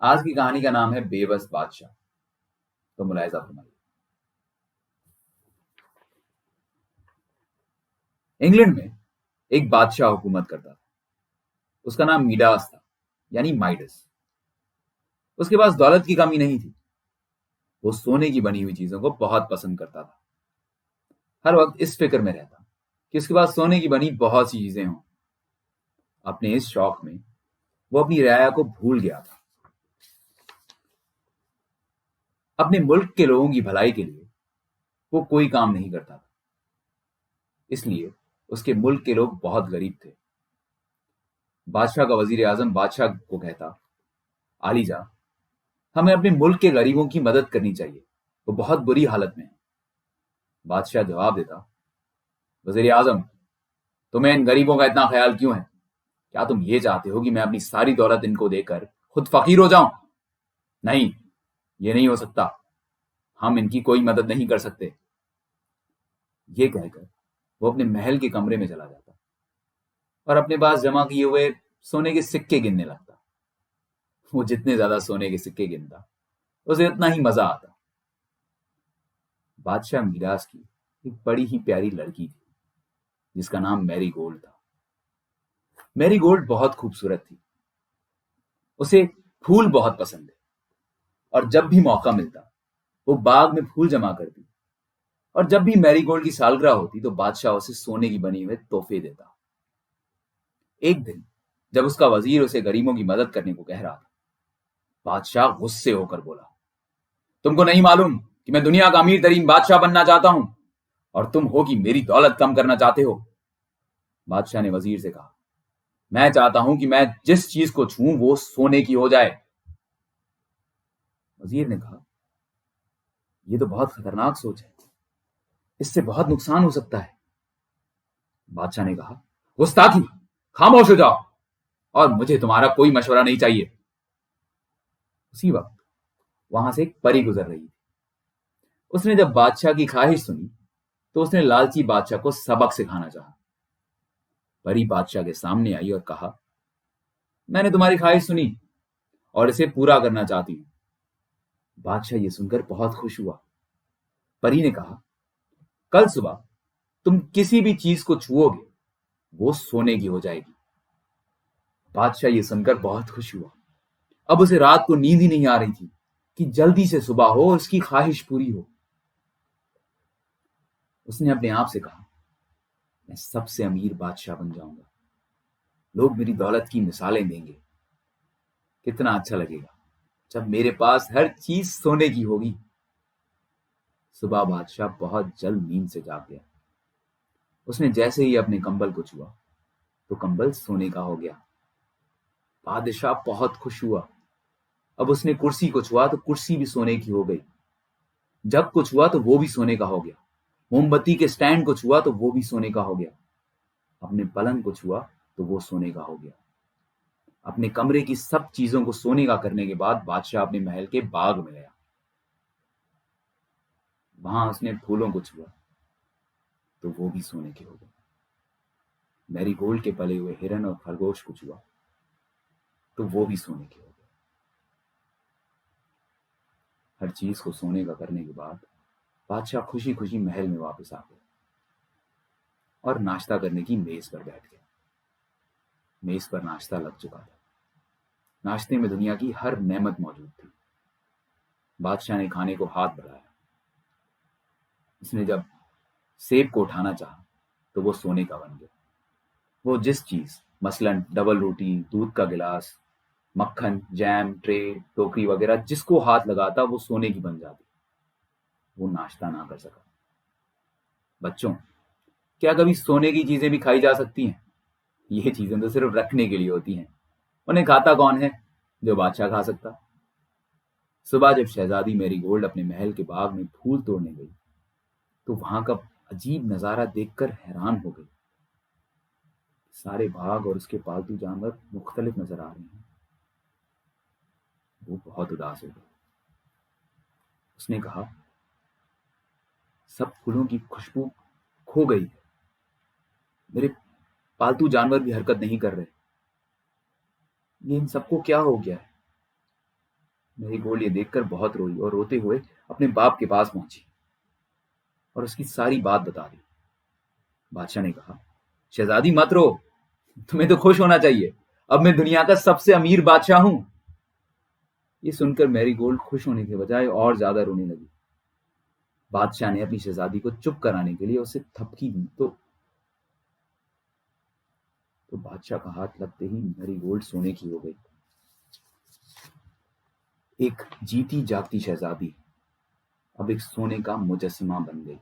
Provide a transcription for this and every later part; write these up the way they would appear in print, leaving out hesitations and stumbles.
آج کی کہانی کا نام ہے بے بس بادشاہ۔ تو ملاحظہ فرمائیے۔ انگلینڈ میں ایک بادشاہ حکومت کرتا تھا۔ اس کا نام میڈاس تھا، یعنی مائڈس۔ اس کے پاس دولت کی کمی نہیں تھی۔ وہ سونے کی بنی ہوئی چیزوں کو بہت پسند کرتا تھا۔ ہر وقت اس فکر میں رہتا کہ اس کے پاس سونے کی بنی بہت سی چیزیں ہوں۔ اپنے اس شوق میں وہ اپنی رعایا کو بھول گیا تھا۔ اپنے ملک کے لوگوں کی بھلائی کے لیے وہ کوئی کام نہیں کرتا تھا، اس لیے اس کے ملک کے لوگ بہت غریب تھے۔ بادشاہ کا وزیر اعظم بادشاہ کو کہتا، عالی جا، ہمیں اپنے ملک کے غریبوں کی مدد کرنی چاہیے، وہ بہت بری حالت میں ہیں۔ بادشاہ جواب دیتا، وزیر اعظم، تمہیں ان غریبوں کا اتنا خیال کیوں ہے؟ کیا تم یہ چاہتے ہو کہ میں اپنی ساری دولت ان کو دے کر خود فقیر ہو جاؤں؟ نہیں، یہ نہیں ہو سکتا، ہم ان کی کوئی مدد نہیں کر سکتے۔ یہ کہہ کر وہ اپنے محل کے کمرے میں چلا جاتا اور اپنے پاس جمع کیے ہوئے سونے کے سکے گننے لگتا۔ وہ جتنے زیادہ سونے کے سکے گنتا اسے اتنا ہی مزہ آتا۔ بادشاہ میراث کی ایک بڑی ہی پیاری لڑکی تھی جس کا نام میری گولڈ تھا۔ میری گولڈ بہت خوبصورت تھی۔ اسے پھول بہت پسند ہے اور جب بھی موقع ملتا وہ باغ میں پھول جمع کرتی، اور جب بھی میری گولڈ کی سالگرہ ہوتی تو بادشاہ اسے سونے کی بنی ہوئے تحفے دیتا۔ ایک دن جب اس کا وزیر اسے غریبوں کی مدد کرنے کو کہہ رہا تھا، بادشاہ غصے ہو کر بولا، تم کو نہیں معلوم کہ میں دنیا کا امیر ترین بادشاہ بننا چاہتا ہوں اور تم ہو کہ میری دولت کم کرنا چاہتے ہو؟ بادشاہ نے وزیر سے کہا، میں چاہتا ہوں کہ میں جس چیز کو چھوؤں وہ سونے کی ہو جائے۔ وزیر نے کہا، یہ تو بہت خطرناک سوچ ہے، اس سے بہت نقصان ہو سکتا ہے۔ بادشاہ نے کہا، گستاخی، خاموش ہو جاؤ اور مجھے تمہارا کوئی مشورہ نہیں چاہیے۔ اسی وقت وہاں سے ایک پری گزر رہی تھی۔ اس نے جب بادشاہ کی خواہش سنی تو اس نے لالچی بادشاہ کو سبق سکھانا چاہا۔ پری بادشاہ کے سامنے آئی اور کہا، میں نے تمہاری خواہش سنی اور اسے پورا کرنا چاہتی ہوں۔ بادشاہ یہ سن کر بہت خوش ہوا۔ پری نے کہا، کل صبح تم کسی بھی چیز کو چھوؤ گے وہ سونے کی ہو جائے گی۔ بادشاہ یہ سن کر بہت خوش ہوا۔ اب اسے رات کو نیند ہی نہیں آ رہی تھی کہ جلدی سے صبح ہو اور اس کی خواہش پوری ہو۔ اس نے اپنے آپ سے کہا، میں سب سے امیر بادشاہ بن جاؤں گا، لوگ میری دولت کی مثالیں دیں گے۔ کتنا اچھا لگے گا جب میرے پاس ہر چیز سونے کی ہوگی۔ صبح بادشاہ بہت جلد نیند سے جاگ گیا۔ اس نے جیسے ہی اپنے کمبل کو چھوا تو کمبل سونے کا ہو گیا۔ بادشاہ بہت خوش ہوا۔ اب اس نے کرسی کو چھوا تو کرسی بھی سونے کی ہو گئی۔ جگ کو چھوا تو وہ بھی سونے کا ہو گیا۔ موم بتی کے سٹینڈ کو چھوا تو وہ بھی سونے کا ہو گیا۔ اپنے پلنگ کو چھوا تو وہ سونے کا ہو گیا۔ اپنے کمرے کی سب چیزوں کو سونے کا کرنے کے بعد بادشاہ اپنے محل کے باغ میں گیا۔ وہاں اس نے پھولوں کو چھوا تو وہ بھی سونے کے ہو گئے۔ میری گولڈ کے پلے ہوئے ہرن اور خرگوش کو چھوا تو وہ بھی سونے کے ہو گئے۔ ہر چیز کو سونے کا کرنے کے بعد بادشاہ خوشی خوشی محل میں واپس آ گیا اور ناشتہ کرنے کی میز پر بیٹھ گیا۔ میز پر ناشتہ لگ چکا تھا۔ ناشتے میں دنیا کی ہر نعمت موجود تھی۔ بادشاہ نے کھانے کو ہاتھ بڑھایا۔ اس نے جب سیب کو اٹھانا چاہا تو وہ سونے کا بن گیا۔ وہ جس چیز مثلاً ڈبل روٹی، دودھ کا گلاس، مکھن، جیم، ٹرے، ٹوکری وغیرہ جس کو ہاتھ لگاتا وہ سونے کی بن جاتی۔ وہ ناشتہ نہ کر سکا۔ بچوں، کیا کبھی سونے کی چیزیں بھی کھائی جا سکتی ہیں؟ یہ چیزیں تو صرف رکھنے کے لیے ہوتی ہیں، انہیں کھاتا کون ہے؟ جو بادشاہ کھا سکتا۔ صبح جب شہزادی میری گولڈ اپنے محل کے باغ میں پھول توڑنے گئی تو وہاں کا عجیب نظارہ دیکھ کر حیران ہو گئی۔ سارے باغ اور اس کے پالتو جانور مختلف نظر آ رہے ہیں۔ وہ بہت اداس ہو گئی۔ اس نے کہا، سب پھولوں کی خوشبو کھو گئی ہے، میرے پالتو جانور بھی حرکت نہیں کر رہے، یہ ان سب کو کیا ہو گیا ہے؟ میری گولڈ یہ دیکھ کر بہت روئی اور روتے ہوئے اپنے باپ کے پاس پہنچی اور اس کی ساری بات بتا دی۔ بادشاہ نے کہا، شہزادی مت رو، تمہیں تو خوش ہونا چاہیے، اب میں دنیا کا سب سے امیر بادشاہ ہوں۔ یہ سن کر میری گولڈ خوش ہونے کے بجائے اور زیادہ رونے لگی۔ بادشاہ نے اپنی شہزادی کو چپ کرانے کے لیے اسے تھپکی دی تو بادشاہ کا ہاتھ لگتے ہی میری گولڈ سونے کی ہو گئی۔ ایک جیتی جاگتی شہزادی اب ایک سونے کا مجسمہ بن گئی۔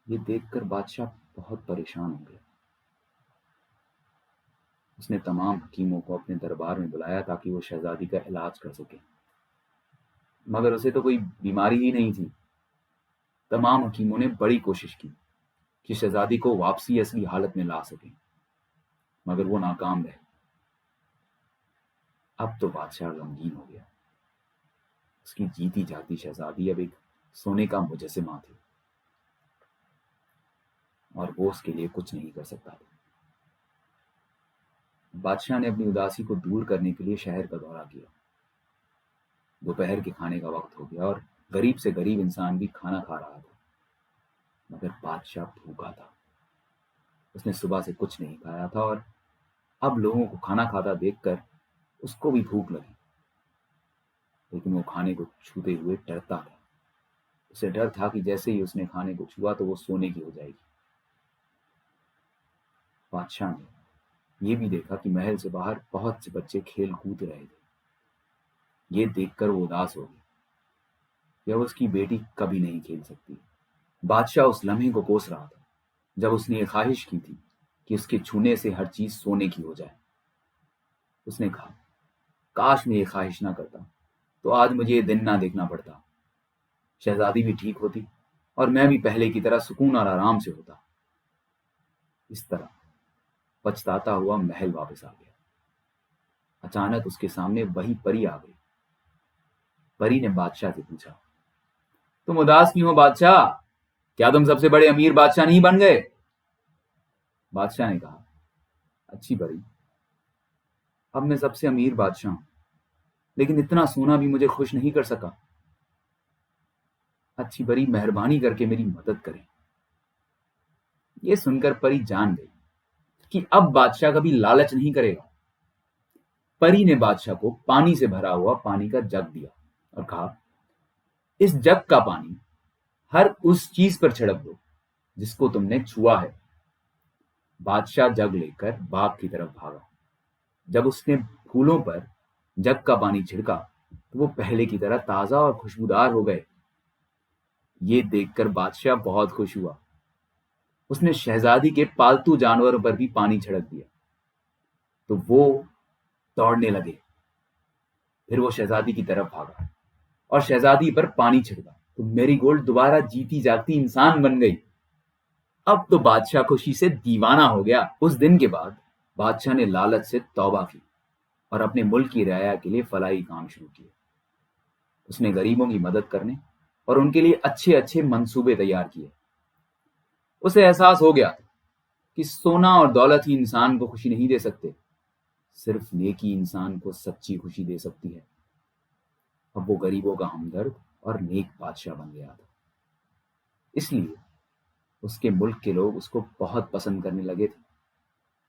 یہ دیکھ کر بادشاہ بہت پریشان ہو گیا۔ اس نے تمام حکیموں کو اپنے دربار میں بلایا تاکہ وہ شہزادی کا علاج کر سکیں، مگر اسے تو کوئی بیماری ہی نہیں تھی۔ تمام حکیموں نے بڑی کوشش کی کہ شہزادی کو واپسی اصلی حالت میں لا سکیں، مگر وہ ناکام رہے۔ اب تو بادشاہ غمگین ہو گیا۔ اس کی جیتی جاگتی شہزادی اب ایک سونے کا مجسمہ تھی اور وہ اس کے لیے کچھ نہیں کر سکتا تھا۔ بادشاہ نے اپنی اداسی کو دور کرنے کے لیے شہر کا دورہ کیا۔ دوپہر کے کھانے کا وقت ہو گیا اور غریب سے غریب انسان بھی کھانا کھا رہا تھا، مگر بادشاہ بھوکا تھا۔ اس نے صبح سے کچھ نہیں کھایا تھا اور اب لوگوں کو کھانا کھاتا دیکھ کر اس کو بھی بھوک لگی، لیکن وہ کھانے کو چھوتے ہوئے ڈرتا تھا۔ اسے ڈر تھا کہ جیسے ہی اس نے کھانے کو چھوا تو وہ سونے کی ہو جائے گی۔ بادشاہ نے یہ بھی دیکھا کہ محل سے باہر بہت سے بچے کھیل کود رہے تھے۔ یہ دیکھ کر وہ اداس ہو گیا کہ اب اس کی بیٹی کبھی نہیں کھیل سکتی۔ بادشاہ اس لمحے کو کوس رہا تھا جب اس نے یہ خواہش کی تھی کہ اس کے چھونے سے ہر چیز سونے کی ہو جائے۔ اس نے کہا، کاش میں یہ خواہش نہ کرتا تو آج مجھے یہ دن نہ دیکھنا پڑتا۔ شہزادی بھی ٹھیک ہوتی اور میں بھی پہلے کی طرح سکون اور آرام سے ہوتا۔ اس طرح پچھتاتا ہوا محل واپس آ گیا۔ اچانک اس کے سامنے وہی پری آ گئی۔ پری نے بادشاہ سے پوچھا، تم اداس کیوں ہو بادشاہ؟ کیا تم سب سے بڑے امیر بادشاہ نہیں بن گئے؟ بادشاہ نے کہا، اچھی پری، اب میں سب سے امیر بادشاہ ہوں، لیکن اتنا سونا بھی مجھے خوش نہیں کر سکا۔ اچھی پری، مہربانی کر کے میری مدد کریں۔ یہ سن کر پری جان گئی کہ اب بادشاہ کبھی لالچ نہیں کرے گا۔ پری نے بادشاہ کو پانی سے بھرا ہوا پانی کا جگ دیا اور کہا، اس جگ کا پانی ہر اس چیز پر چھڑک دو جس کو تم نے چھوا ہے۔ بادشاہ جگ لے کر باغ کی طرف بھاگا۔ جب اس نے پھولوں پر جگ کا پانی چھڑکا تو وہ پہلے کی طرح تازہ اور خوشبودار ہو گئے۔ یہ دیکھ کر بادشاہ بہت خوش ہوا۔ اس نے شہزادی کے پالتو جانوروں پر بھی پانی چھڑک دیا تو وہ دوڑنے لگے۔ پھر وہ شہزادی کی طرف بھاگا اور شہزادی پر پانی چھڑکا تو میری گولڈ دوبارہ جیتی جاگتی انسان بن گئی۔ اب تو بادشاہ خوشی سے دیوانہ ہو گیا۔ اس دن کے بعد بادشاہ نے لالچ سے توبہ کی اور اپنے ملک کی رعایا کے لیے فلاحی کام شروع کیے۔ اس نے غریبوں کی مدد کرنے اور ان کے لیے اچھے اچھے منصوبے تیار کیے۔ اسے احساس ہو گیا کہ سونا اور دولت ہی انسان کو خوشی نہیں دے سکتے، صرف نیکی انسان کو سچی خوشی دے سکتی ہے۔ اب وہ غریبوں کا ہمدرد اور نیک بادشاہ بن گیا تھا، اس لیے اس کے ملک کے لوگ اس کو بہت پسند کرنے لگے تھے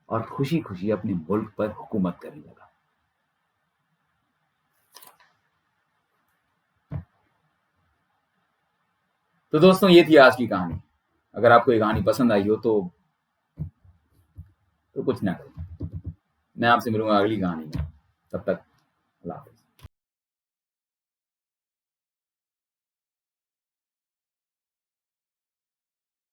اور خوشی خوشی اپنے ملک پر حکومت کرنے لگا۔ تو دوستوں، یہ تھی آج کی کہانی۔ اگر آپ کو یہ کہانی پسند آئی ہو تو کچھ نہ کریں، میں آپ سے ملوں گا اگلی کہانی میں۔ تب تک اللہ حافظ۔